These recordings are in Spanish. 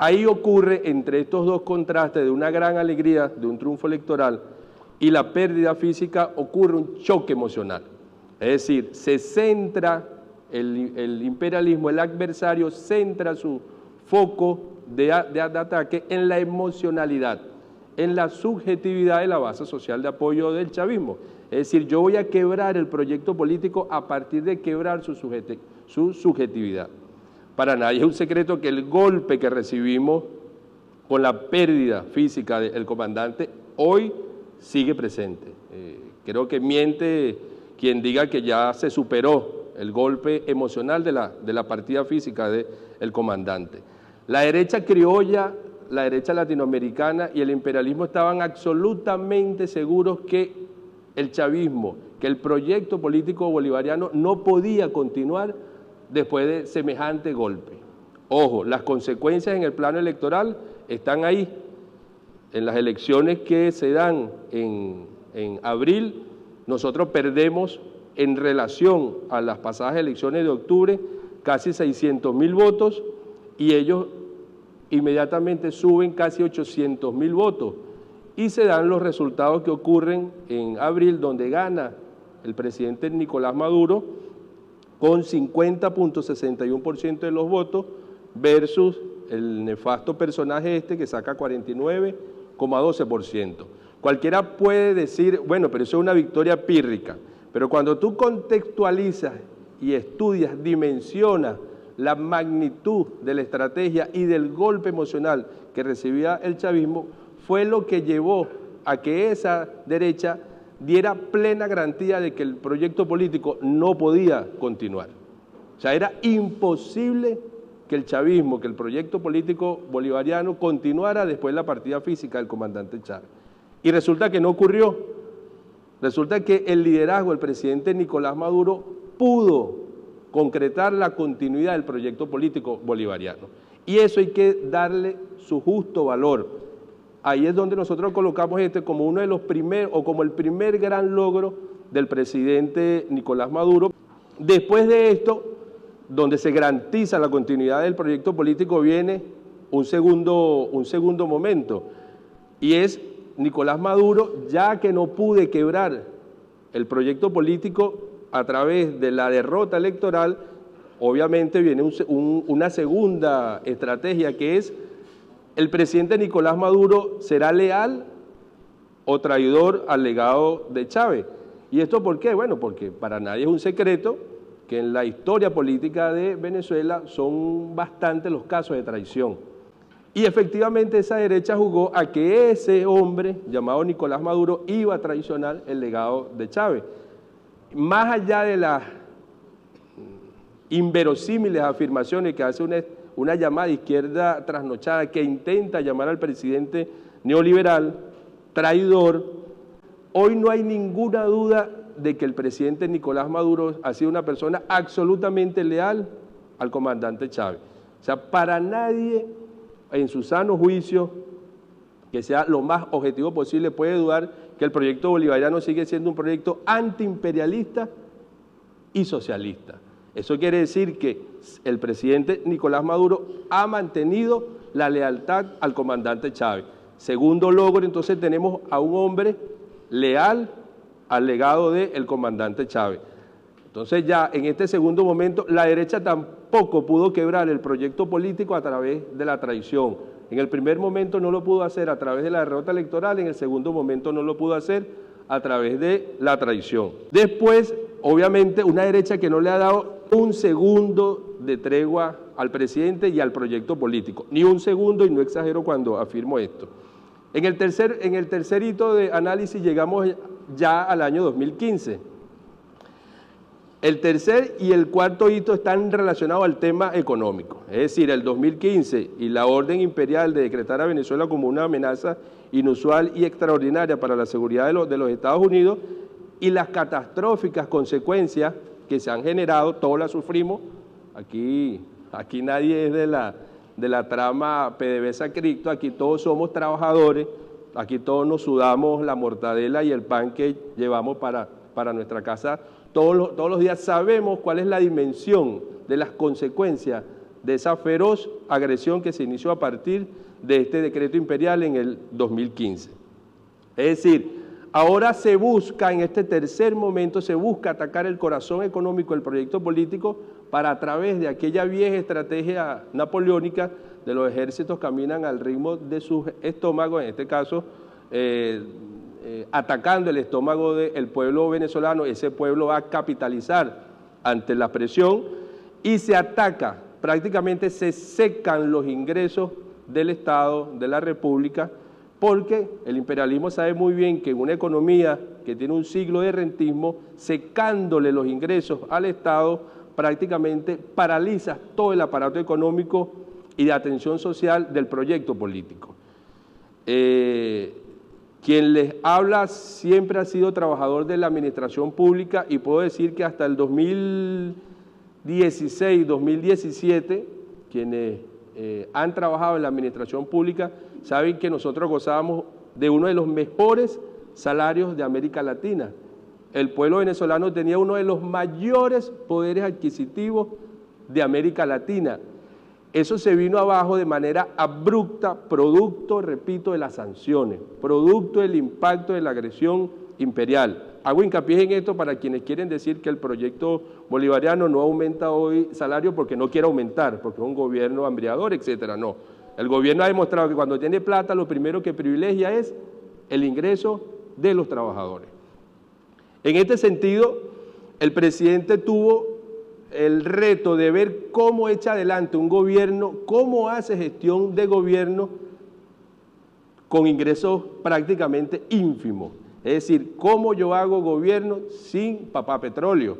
Ahí ocurre, entre estos dos contrastes de una gran alegría, de un triunfo electoral, y la pérdida física, ocurre un choque emocional. Es decir, se centra el imperialismo, el adversario centra su foco de ataque en la emocionalidad, en la subjetividad de la base social de apoyo del chavismo. Es decir, yo voy a quebrar el proyecto político a partir de quebrar su subjetividad. Para nadie es un secreto que el golpe que recibimos con la pérdida física del comandante hoy sigue presente. Creo que miente quien diga que ya se superó el golpe emocional de la partida física del comandante. La derecha criolla, la derecha latinoamericana y el imperialismo estaban absolutamente seguros que el chavismo, que el proyecto político bolivariano no podía continuar después de semejante golpe. Ojo, las consecuencias en el plano electoral están ahí. En las elecciones que se dan en abril, nosotros perdemos en relación a las pasadas elecciones de octubre casi 600.000 votos y ellos inmediatamente suben casi 800.000 votos y se dan los resultados que ocurren en abril, donde gana el presidente Nicolás Maduro con 50.61% de los votos versus el nefasto personaje que saca 49,12%. Cualquiera puede decir, bueno, pero eso es una victoria pírrica, pero cuando tú contextualizas y estudias, dimensionas la magnitud de la estrategia y del golpe emocional que recibía el chavismo, fue lo que llevó a que esa derecha diera plena garantía de que el proyecto político no podía continuar. O sea, era imposible que el chavismo, que el proyecto político bolivariano continuara después de la partida física del comandante Chávez. Y resulta que no ocurrió. Resulta que el liderazgo del presidente Nicolás Maduro pudo concretar la continuidad del proyecto político bolivariano. Y eso hay que darle su justo valor. Ahí es donde nosotros colocamos como uno de los primeros, o como el primer gran logro del presidente Nicolás Maduro. Después de esto, donde se garantiza la continuidad del proyecto político, viene un segundo momento, y es Nicolás Maduro, ya que no pude quebrar el proyecto político a través de la derrota electoral, obviamente viene una segunda estrategia, que es el presidente Nicolás Maduro será leal o traidor al legado de Chávez. ¿Y esto por qué? Bueno, porque para nadie es un secreto que en la historia política de Venezuela son bastantes los casos de traición. Y efectivamente esa derecha jugó a que ese hombre llamado Nicolás Maduro iba a traicionar el legado de Chávez. Más allá de las inverosímiles afirmaciones que hace una llamada izquierda trasnochada que intenta llamar al presidente neoliberal, traidor, hoy no hay ninguna duda de que el presidente Nicolás Maduro ha sido una persona absolutamente leal al comandante Chávez. O sea, para nadie en su sano juicio, que sea lo más objetivo posible, puede dudar que el proyecto bolivariano sigue siendo un proyecto antiimperialista y socialista. Eso quiere decir que el presidente Nicolás Maduro ha mantenido la lealtad al comandante Chávez. Segundo logro, entonces tenemos a un hombre leal al legado del comandante Chávez. Entonces ya en este segundo momento la derecha tampoco pudo quebrar el proyecto político a través de la traición. En el primer momento no lo pudo hacer a través de la derrota electoral, en el segundo momento no lo pudo hacer a través de la traición. Después, obviamente, una derecha que no le ha dado un segundo de tregua al presidente y al proyecto político, ni un segundo, y no exagero cuando afirmo esto. En el tercer hito de análisis llegamos ya al año 2015. El tercer y el cuarto hito están relacionados al tema económico, es decir, el 2015 y la orden imperial de decretar a Venezuela como una amenaza inusual y extraordinaria para la seguridad de los Estados Unidos y las catastróficas consecuencias que se han generado, todos las sufrimos, aquí nadie es de la trama PDVSA cripto, aquí todos somos trabajadores, aquí todos nos sudamos la mortadela y el pan que llevamos para nuestra casa. Todos los días sabemos cuál es la dimensión de las consecuencias de esa feroz agresión que se inició a partir de este decreto imperial en el 2015. Es decir, ahora se busca, en este tercer momento, se busca atacar el corazón económico del proyecto político para, a través de aquella vieja estrategia napoleónica de los ejércitos caminan al ritmo de sus estómagos, en este caso, atacando el estómago del pueblo venezolano. Ese pueblo va a capitalizar ante la presión y se ataca, prácticamente se secan los ingresos del Estado, de la República, porque el imperialismo sabe muy bien que en una economía que tiene un siglo de rentismo, secándole los ingresos al Estado, prácticamente paraliza todo el aparato económico y de atención social del proyecto político. Quien les habla siempre ha sido trabajador de la administración pública y puedo decir que hasta el 2016, 2017, quienes han trabajado en la administración pública saben que nosotros gozábamos de uno de los mejores salarios de América Latina. El pueblo venezolano tenía uno de los mayores poderes adquisitivos de América Latina. Eso se vino abajo de manera abrupta, producto, repito, de las sanciones, producto del impacto de la agresión imperial. Hago hincapié en esto para quienes quieren decir que el proyecto bolivariano no aumenta hoy salario porque no quiere aumentar, porque es un gobierno hambriador, etcétera. No, el gobierno ha demostrado que cuando tiene plata lo primero que privilegia es el ingreso de los trabajadores. En este sentido, el presidente tuvo el reto de ver cómo echa adelante un gobierno, cómo hace gestión de gobierno con ingresos prácticamente ínfimos. Es decir, cómo yo hago gobierno sin papá petróleo.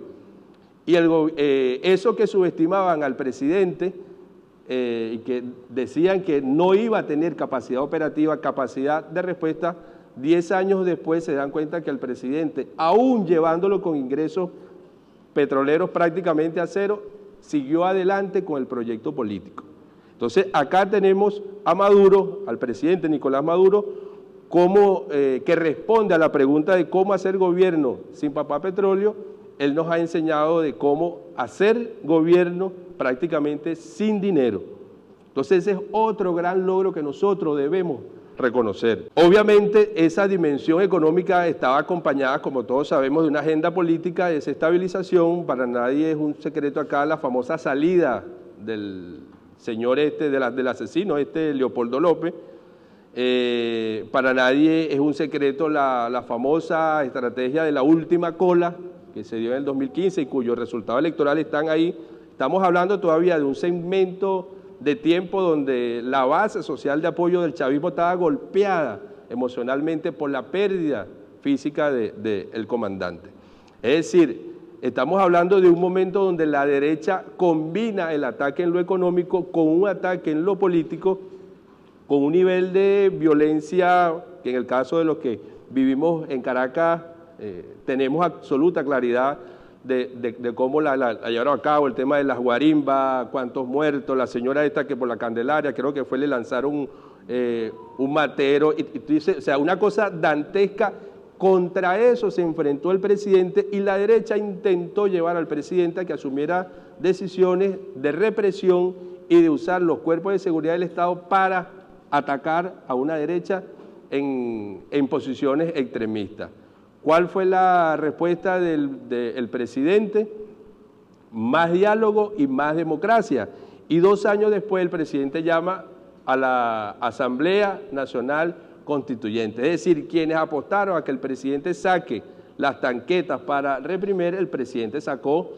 Y eso que subestimaban al presidente y que decían que no iba a tener capacidad operativa, capacidad de respuesta, 10 años después se dan cuenta que el presidente, aún llevándolo con ingresos petroleros prácticamente a cero, siguió adelante con el proyecto político. Entonces, acá tenemos a Maduro, al presidente Nicolás Maduro, que responde a la pregunta de cómo hacer gobierno sin papá petróleo. Él nos ha enseñado de cómo hacer gobierno prácticamente sin dinero. Entonces, ese es otro gran logro que nosotros debemos reconocer. Obviamente, esa dimensión económica estaba acompañada, como todos sabemos, de una agenda política de desestabilización. Para nadie es un secreto acá la famosa salida del señor del asesino, Leopoldo López. Para nadie es un secreto la famosa estrategia de la última cola que se dio en el 2015 y cuyos resultados electorales están ahí. Estamos hablando todavía de un segmento de tiempo donde la base social de apoyo del chavismo estaba golpeada emocionalmente por la pérdida física del comandante. Es decir, estamos hablando de un momento donde la derecha combina el ataque en lo económico con un ataque en lo político, con un nivel de violencia que en el caso de los que vivimos en Caracas tenemos absoluta claridad de cómo la llevaron a cabo, el tema de las guarimbas, cuántos muertos, la señora esta que por la Candelaria, creo que fue, le lanzaron un matero, y dice, o sea, una cosa dantesca. Contra eso se enfrentó el presidente y la derecha intentó llevar al presidente a que asumiera decisiones de represión y de usar los cuerpos de seguridad del Estado para atacar a una derecha en posiciones extremistas. ¿Cuál fue la respuesta del presidente? Más diálogo y más democracia. Y 2 años después el presidente llama a la Asamblea Nacional Constituyente. Es decir, quienes apostaron a que el presidente saque las tanquetas para reprimir, el presidente sacó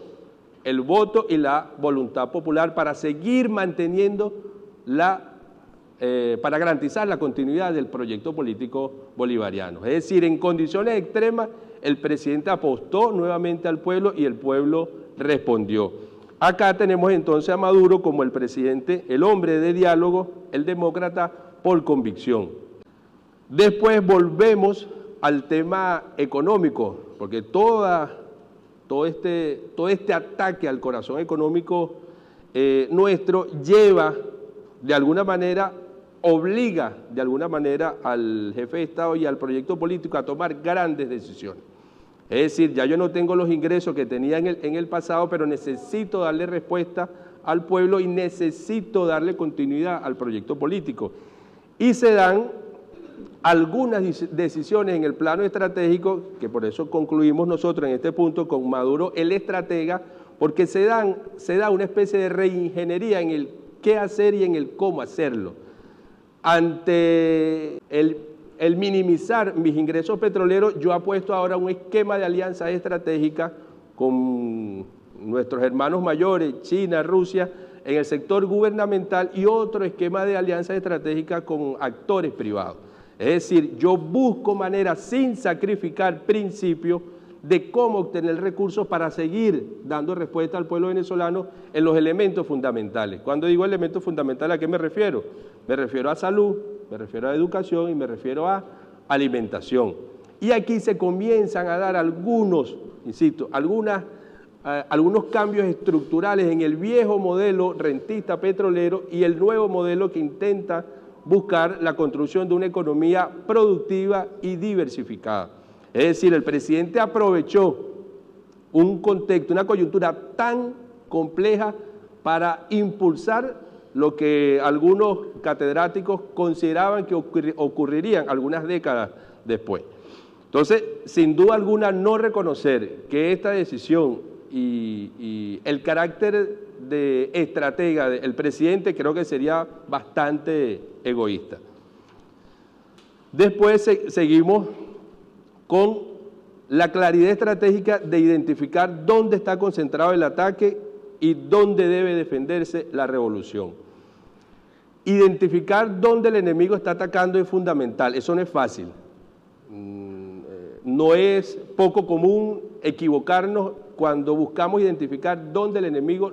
el voto y la voluntad popular para seguir manteniendo para garantizar la continuidad del proyecto político bolivariano. Es decir, en condiciones extremas, el presidente apostó nuevamente al pueblo y el pueblo respondió. Acá tenemos entonces a Maduro como el presidente, el hombre de diálogo, el demócrata por convicción. Después volvemos al tema económico, porque todo este ataque al corazón económico nuestro lleva, de alguna manera, obliga de alguna manera al jefe de Estado y al proyecto político a tomar grandes decisiones. Es decir, ya yo no tengo los ingresos que tenía en el pasado, pero necesito darle respuesta al pueblo y necesito darle continuidad al proyecto político. Y se dan algunas decisiones en el plano estratégico, que por eso concluimos nosotros en este punto con Maduro el estratega, porque se da una especie de reingeniería en el qué hacer y en el cómo hacerlo. Ante el minimizar mis ingresos petroleros, yo apuesto ahora a un esquema de alianza estratégica con nuestros hermanos mayores, China, Rusia, en el sector gubernamental y otro esquema de alianza estratégica con actores privados. Es decir, yo busco maneras sin sacrificar principios de cómo obtener recursos para seguir dando respuesta al pueblo venezolano en los elementos fundamentales. Cuando digo elementos fundamentales, ¿a qué me refiero? Me refiero a salud, me refiero a educación y me refiero a alimentación. Y aquí se comienzan a dar algunos, insisto, algunos cambios estructurales en el viejo modelo rentista petrolero y el nuevo modelo que intenta buscar la construcción de una economía productiva y diversificada. Es decir, el presidente aprovechó un contexto, una coyuntura tan compleja para impulsar lo que algunos catedráticos consideraban que ocurrirían algunas décadas después. Entonces, sin duda alguna, no reconocer que esta decisión y el carácter de estratega del presidente creo que sería bastante egoísta. Después seguimos con la claridad estratégica de identificar dónde está concentrado el ataque y dónde debe defenderse la revolución. Identificar dónde el enemigo está atacando es fundamental, eso no es fácil. No es poco común equivocarnos cuando buscamos identificar dónde el enemigo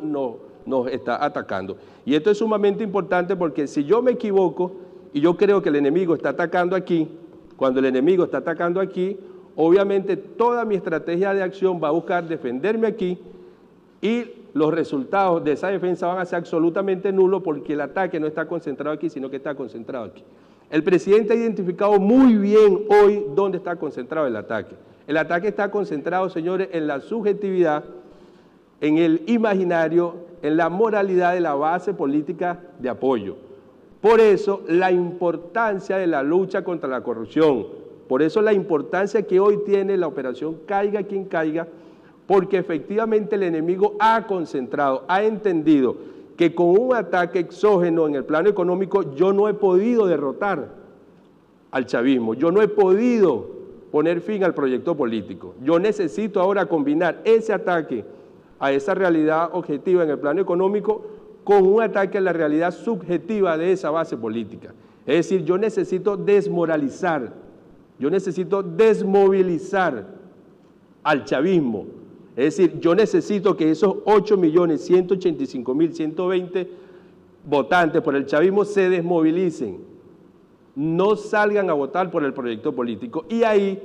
nos está atacando. Y esto es sumamente importante porque si yo me equivoco y yo creo que el enemigo está atacando aquí, cuando el enemigo está atacando aquí, obviamente toda mi estrategia de acción va a buscar defenderme aquí y los resultados de esa defensa van a ser absolutamente nulos porque el ataque no está concentrado aquí, sino que está concentrado aquí. El presidente ha identificado muy bien hoy dónde está concentrado el ataque. El ataque está concentrado, señores, en la subjetividad, en el imaginario, en la moralidad de la base política de apoyo. Por eso, la importancia de la lucha contra la corrupción. Por eso, la importancia que hoy tiene la operación Caiga Quien Caiga, porque efectivamente el enemigo ha concentrado, ha entendido que con un ataque exógeno en el plano económico yo no he podido derrotar al chavismo, yo no he podido poner fin al proyecto político. Yo necesito ahora combinar ese ataque a esa realidad objetiva en el plano económico con un ataque a la realidad subjetiva de esa base política. Es decir, yo necesito desmoralizar, yo necesito desmovilizar al chavismo. Es decir, yo necesito que esos 8.185.120 votantes por el chavismo se desmovilicen, no salgan a votar por el proyecto político. Y ahí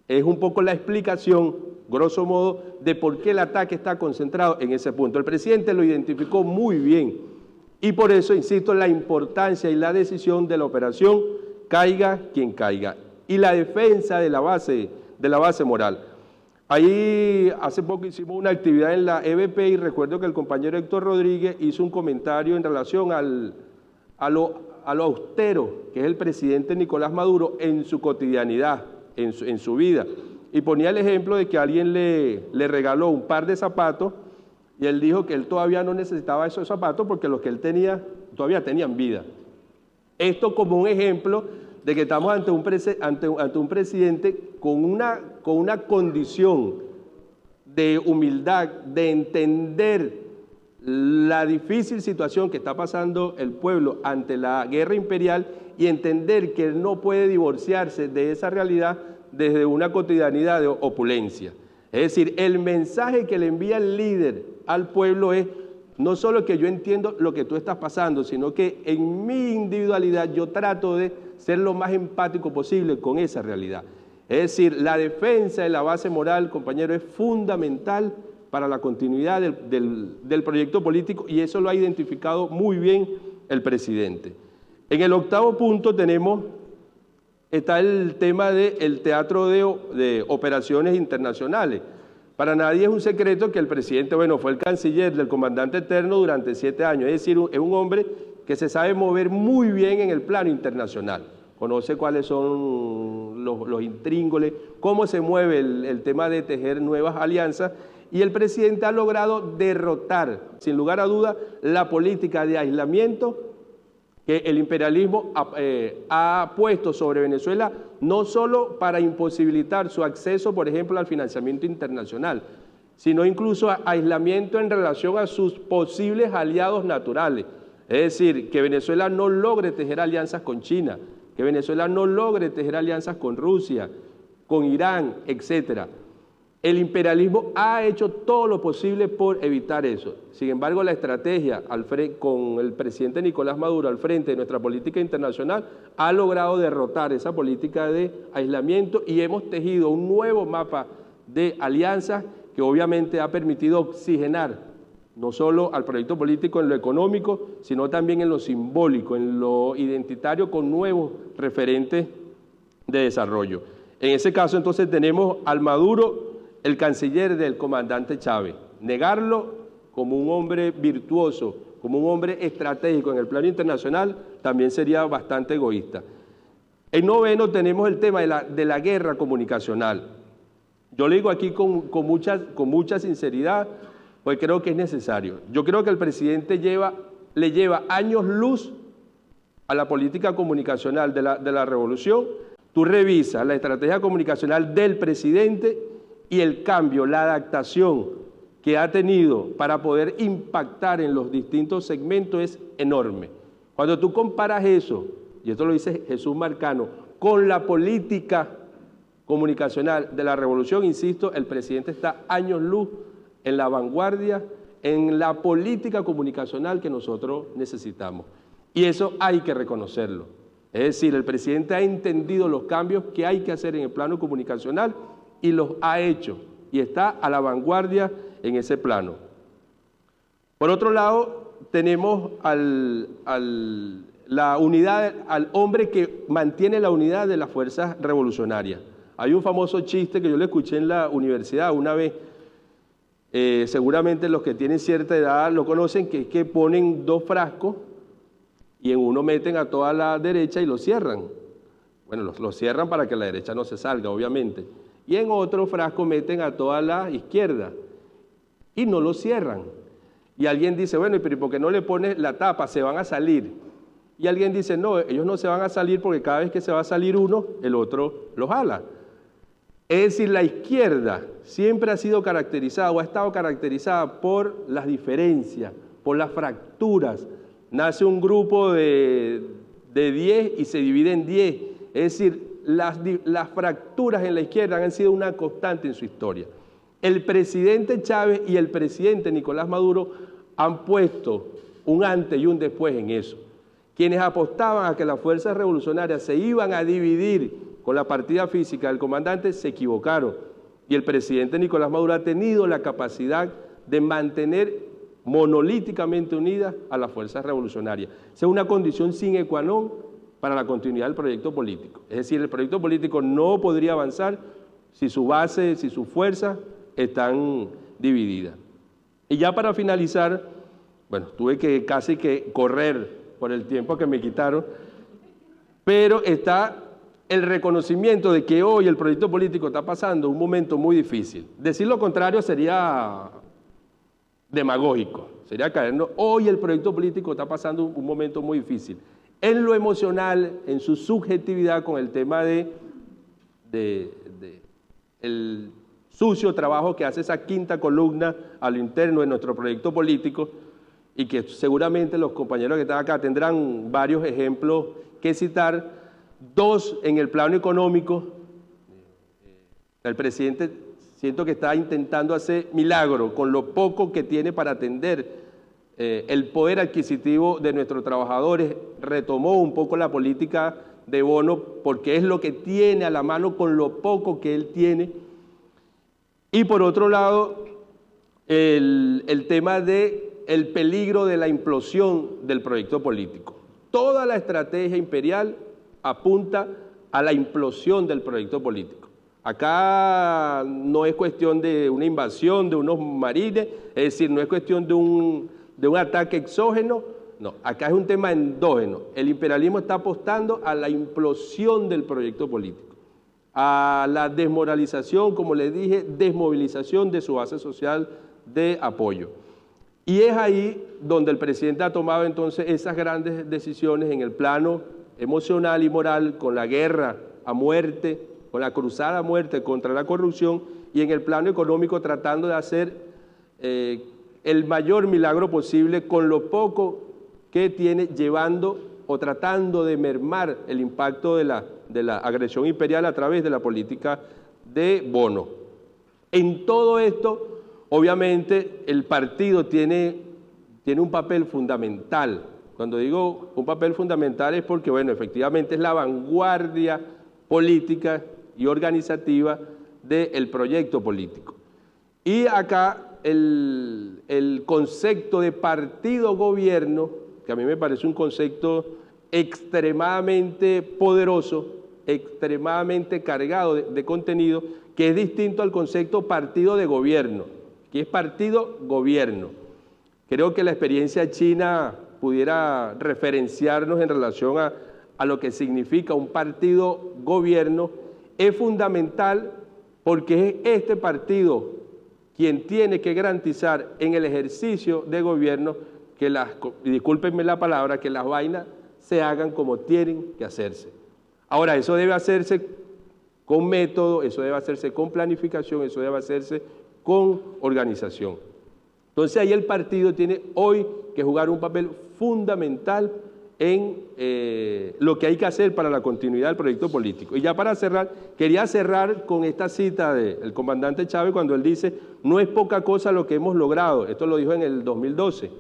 es un poco la explicación, grosso modo, de por qué el ataque está concentrado en ese punto. El presidente lo identificó muy bien y por eso, insisto, en la importancia y la decisión de la operación Caiga Quien Caiga y la defensa de la base moral. Ahí hace poco hicimos una actividad en la EBP y recuerdo que el compañero Héctor Rodríguez hizo un comentario en relación a lo austero que es el presidente Nicolás Maduro en su cotidianidad, en su vida. Y ponía el ejemplo de que alguien le regaló un par de zapatos y él dijo que él todavía no necesitaba esos zapatos porque los que él tenía todavía tenían vida. Esto como un ejemplo de que estamos ante un presidente con una condición de humildad, de entender la difícil situación que está pasando el pueblo ante la guerra imperial y entender que él no puede divorciarse de esa realidad desde una cotidianidad de opulencia. Es decir, el mensaje que le envía el líder al pueblo es no solo que yo entiendo lo que tú estás pasando, sino que en mi individualidad yo trato de ser lo más empático posible con esa realidad. Es decir, la defensa de la base moral, compañero, es fundamental para la continuidad del proyecto político y eso lo ha identificado muy bien el presidente. En el octavo punto está el tema del teatro de operaciones internacionales. Para nadie es un secreto que el presidente, bueno, fue el canciller del comandante eterno durante 7 años, es decir, es un hombre que se sabe mover muy bien en el plano internacional, conoce cuáles son los intríngulis, cómo se mueve el tema de tejer nuevas alianzas, y el presidente ha logrado derrotar, sin lugar a duda, la política de aislamiento que el imperialismo ha puesto sobre Venezuela, no solo para imposibilitar su acceso, por ejemplo, al financiamiento internacional, sino incluso a aislamiento en relación a sus posibles aliados naturales. Es decir, que Venezuela no logre tejer alianzas con China, que Venezuela no logre tejer alianzas con Rusia, con Irán, etcétera. El imperialismo ha hecho todo lo posible por evitar eso. Sin embargo, la estrategia con el presidente Nicolás Maduro al frente de nuestra política internacional ha logrado derrotar esa política de aislamiento y hemos tejido un nuevo mapa de alianzas que obviamente ha permitido oxigenar no solo al proyecto político en lo económico, sino también en lo simbólico, en lo identitario, con nuevos referentes de desarrollo. En ese caso, entonces, tenemos al Maduro, el canciller del comandante Chávez. Negarlo como un hombre virtuoso, como un hombre estratégico en el plano internacional, también sería bastante egoísta. En noveno tenemos el tema de la guerra comunicacional. Yo le digo aquí con mucha sinceridad, pues creo que es necesario. Yo creo que el presidente le lleva años luz a la política comunicacional de la revolución. Tú revisas la estrategia comunicacional del presidente y el cambio, la adaptación que ha tenido para poder impactar en los distintos segmentos es enorme. Cuando tú comparas eso, y esto lo dice Jesús Marcano, con la política comunicacional de la revolución, insisto, el presidente está años luz en la vanguardia, en la política comunicacional que nosotros necesitamos. Y eso hay que reconocerlo. Es decir, el presidente ha entendido los cambios que hay que hacer en el plano comunicacional y los ha hecho, y está a la vanguardia en ese plano. Por otro lado, tenemos al hombre que mantiene la unidad de las fuerzas revolucionarias. Hay un famoso chiste que yo le escuché en la universidad una vez, seguramente los que tienen cierta edad lo conocen, que es que ponen 2 frascos y en uno meten a toda la derecha y lo cierran. Bueno, lo cierran para que la derecha no se salga, obviamente. Y en otro frasco meten a toda la izquierda y no lo cierran. Y alguien dice, bueno, pero ¿y por qué no le pones la tapa? Se van a salir. Y alguien dice, no, ellos no se van a salir porque cada vez que se va a salir uno, el otro lo jala. Es decir, la izquierda siempre ha sido caracterizada o ha estado caracterizada por las diferencias, por las fracturas. Nace un grupo de 10 y se divide en 10. Es decir, las fracturas en la izquierda han sido una constante en su historia. El presidente Chávez y el presidente Nicolás Maduro han puesto un antes y un después en eso. Quienes apostaban a que las fuerzas revolucionarias se iban a dividir con la partida física del comandante se equivocaron. Y el presidente Nicolás Maduro ha tenido la capacidad de mantener monolíticamente unidas a las fuerzas revolucionarias. Esa es una condición sine qua non para la continuidad del proyecto político. Es decir, el proyecto político no podría avanzar si su base, si sus fuerzas están divididas. Y ya para finalizar, bueno, tuve que casi que correr por el tiempo que me quitaron, pero está el reconocimiento de que hoy el proyecto político está pasando un momento muy difícil. Decir lo contrario sería demagógico, sería caernos. Hoy el proyecto político está pasando un momento muy difícil. En lo emocional, en su subjetividad con el tema el sucio trabajo que hace esa quinta columna a lo interno de nuestro proyecto político y que seguramente los compañeros que están acá tendrán varios ejemplos que citar. 2, en el plano económico, el presidente siento que está intentando hacer milagro con lo poco que tiene para atender el poder adquisitivo de nuestros trabajadores, retomó un poco la política de bono porque es lo que tiene a la mano con lo poco que él tiene. Y por otro lado, el tema del peligro de la implosión del proyecto político. Toda la estrategia imperial apunta a la implosión del proyecto político. Acá no es cuestión de una invasión de unos marines, es decir, no es cuestión de un ataque exógeno, no, acá es un tema endógeno. El imperialismo está apostando a la implosión del proyecto político, a la desmoralización, como les dije, desmovilización de su base social de apoyo. Y es ahí donde el presidente ha tomado entonces esas grandes decisiones en el plano emocional y moral, con la guerra a muerte, con la cruzada a muerte contra la corrupción, y en el plano económico tratando de hacer el mayor milagro posible con lo poco que tiene, llevando o tratando de mermar el impacto de la agresión imperial a través de la política de bono. En todo esto, obviamente, el partido tiene un papel fundamental. Cuando digo un papel fundamental es porque, bueno, efectivamente es la vanguardia política y organizativa del proyecto político. Y acá el concepto de partido-gobierno, que a mí me parece un concepto extremadamente poderoso, extremadamente cargado de contenido, que es distinto al concepto partido de gobierno, que es partido-gobierno. Creo que la experiencia china pudiera referenciarnos en relación a lo que significa un partido-gobierno. Es fundamental porque es este partido quien tiene que garantizar en el ejercicio de gobierno que y discúlpenme la palabra, que las vainas se hagan como tienen que hacerse. Ahora, eso debe hacerse con método, eso debe hacerse con planificación, eso debe hacerse con organización. Entonces ahí el partido tiene hoy que jugar un papel fundamental en lo que hay que hacer para la continuidad del proyecto político. Y ya para cerrar, quería cerrar con esta cita del comandante Chávez cuando él dice: no es poca cosa lo que hemos logrado. Esto lo dijo en el 2012.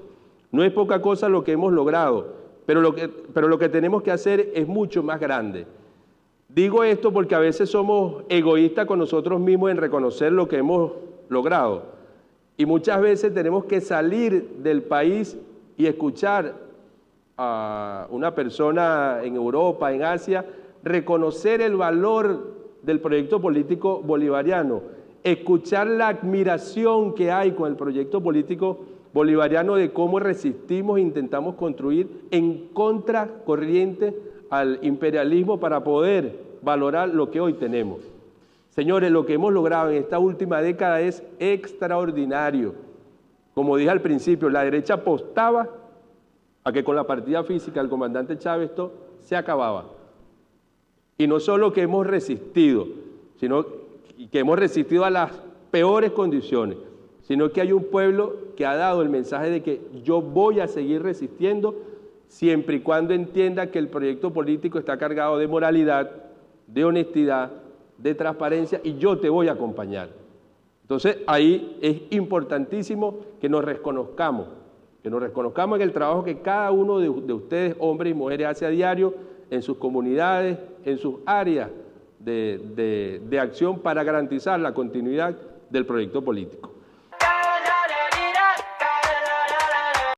No es poca cosa lo que hemos logrado, pero lo que tenemos que hacer es mucho más grande. Digo esto porque a veces somos egoístas con nosotros mismos en reconocer lo que hemos logrado. Y muchas veces tenemos que salir del país y escuchar a una persona en Europa, en Asia, reconocer el valor del proyecto político bolivariano, escuchar la admiración que hay con el proyecto político bolivariano de cómo resistimos e intentamos construir en contracorriente al imperialismo para poder valorar lo que hoy tenemos. Señores, lo que hemos logrado en esta última década es extraordinario. Como dije al principio, la derecha apostaba a que con la partida física del comandante Chávez esto se acababa. Y no solo que hemos resistido, sino que hemos resistido a las peores condiciones, sino que hay un pueblo que ha dado el mensaje de que yo voy a seguir resistiendo siempre y cuando entienda que el proyecto político está cargado de moralidad, de honestidad, de transparencia, y yo te voy a acompañar. Entonces ahí es importantísimo que nos reconozcamos en el trabajo que cada uno de ustedes, hombres y mujeres, hace a diario en sus comunidades, en sus áreas de acción para garantizar la continuidad del proyecto político.